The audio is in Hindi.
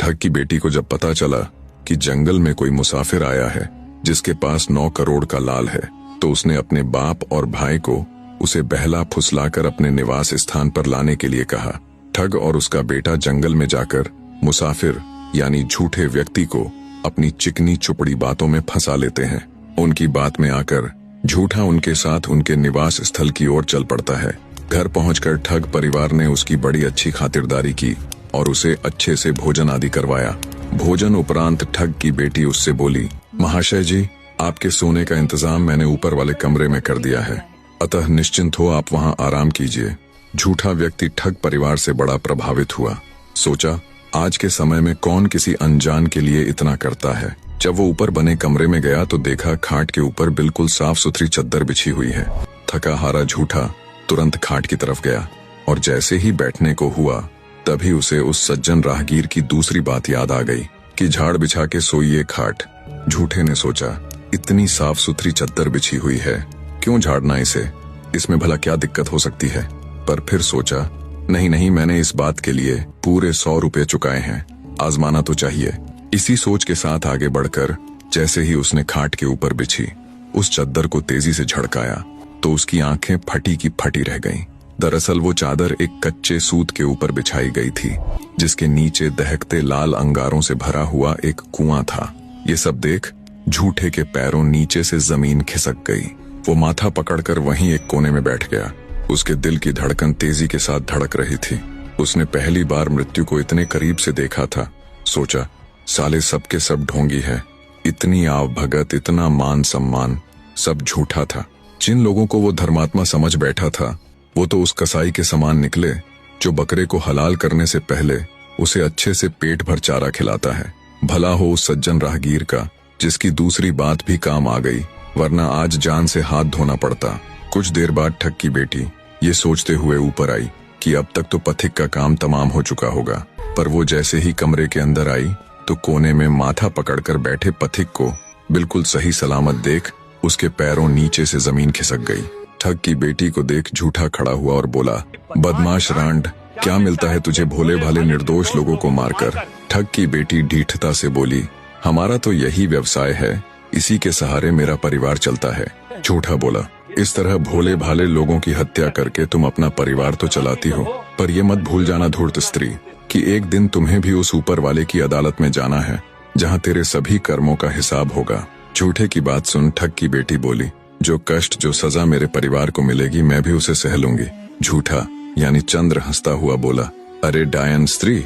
ठग की बेटी को जब पता चला कि जंगल में कोई मुसाफिर आया है जिसके पास 9 करोड़ का लाल है, तो उसने अपने बाप और भाई को उसे बहला फुसलाकर अपने निवास स्थान पर लाने के लिए कहा। ठग और उसका बेटा जंगल में जाकर मुसाफिर यानी झूठे व्यक्ति को अपनी चिकनी चुपड़ी बातों में फंसा लेते हैं। उनकी बात में आकर झूठा उनके साथ उनके निवास स्थल की ओर चल पड़ता है। घर पहुंचकर ठग परिवार ने उसकी बड़ी अच्छी खातिरदारी की और उसे अच्छे से भोजन आदि करवाया। भोजन उपरांत ठग की बेटी उससे बोली, महाशय जी, आपके सोने का इंतजाम मैंने ऊपर वाले कमरे में कर दिया है, अतः निश्चिंत हो आप वहां आराम कीजिए। झूठा व्यक्ति ठग परिवार से बड़ा प्रभावित हुआ। सोचा, आज के समय में कौन किसी अनजान के लिए इतना करता है। जब वो ऊपर बने कमरे में गया तो देखा खाट के ऊपर बिल्कुल साफ सुथरी चद्दर बिछी हुई है। थका हारा झूठा तुरंत खाट की तरफ गया और जैसे ही बैठने को हुआ तभी उसे उस सज्जन राहगीर की दूसरी बात याद आ गई कि झाड़ बिछा के सोइए खाट। झूठे ने सोचा, इतनी साफ सुथरी चद्दर बिछी हुई है, क्यों झाड़ना इसे, इसमें भला क्या दिक्कत हो सकती है। पर फिर सोचा, नहीं, मैंने इस बात के लिए पूरे 100 रुपए चुकाए हैं, आजमाना तो चाहिए। इसी सोच के साथ आगे बढ़कर जैसे ही उसने खाट के ऊपर बिछी उस चद्दर को तेजी से झड़काया तो उसकी आंखें फटी की फटी रह गईं। दरअसल वो चादर एक कच्चे सूत के ऊपर बिछाई गई थी जिसके नीचे दहकते लाल अंगारों से भरा हुआ एक कुआं था। ये सब देख झूठे के पैरों नीचे से जमीन खिसक गई। वो माथा पकड़कर वहीं एक कोने में बैठ गया। उसके दिल की धड़कन तेजी के साथ धड़क रही थी। उसने पहली बार मृत्यु को इतने करीब से देखा था। सोचा, साले सब के सब ढोंगी है, इतनी आवभगत, इतना मान सम्मान, सब झूठा था। जिन लोगों को वो धर्मात्मा समझ बैठा था वो तो उस कसाई के समान निकले जो बकरे को हलाल करने से पहले उसे अच्छे से पेट भर चारा खिलाता है। भला हो उस सज्जन राहगीर का जिसकी दूसरी बात भी काम आ गई, वरना आज जान से हाथ धोना पड़ता। कुछ देर बाद ठग की बेटी ये सोचते हुए ऊपर आई कि अब तक तो पथिक का काम तमाम हो चुका होगा, पर वो जैसे ही कमरे के अंदर आई तो कोने में माथा पकड़कर बैठे पथिक को बिल्कुल सही सलामत देख उसके पैरों नीचे से जमीन खिसक गई। ठग की बेटी को देख झूठा खड़ा हुआ और बोला, बदमाश रांड, क्या मिलता है तुझे भोले भाले निर्दोष लोगों को मारकर। ठग की बेटी ढीठता से बोली, हमारा तो यही व्यवसाय है, इसी के सहारे मेरा परिवार चलता है। झूठा बोला, इस तरह भोले भाले लोगों की हत्या करके तुम अपना परिवार तो चलाती हो, पर यह मत भूल जाना धूर्त स्त्री कि एक दिन तुम्हें भी उस ऊपर वाले की अदालत में जाना है जहाँ तेरे सभी कर्मों का हिसाब होगा। झूठे की बात सुन ठग की बेटी बोली, जो कष्ट जो सजा मेरे परिवार को मिलेगी मैं भी उसे सह लूंगी। झूठा यानी चंद्र हंसता हुआ बोला, अरे डायन स्त्री,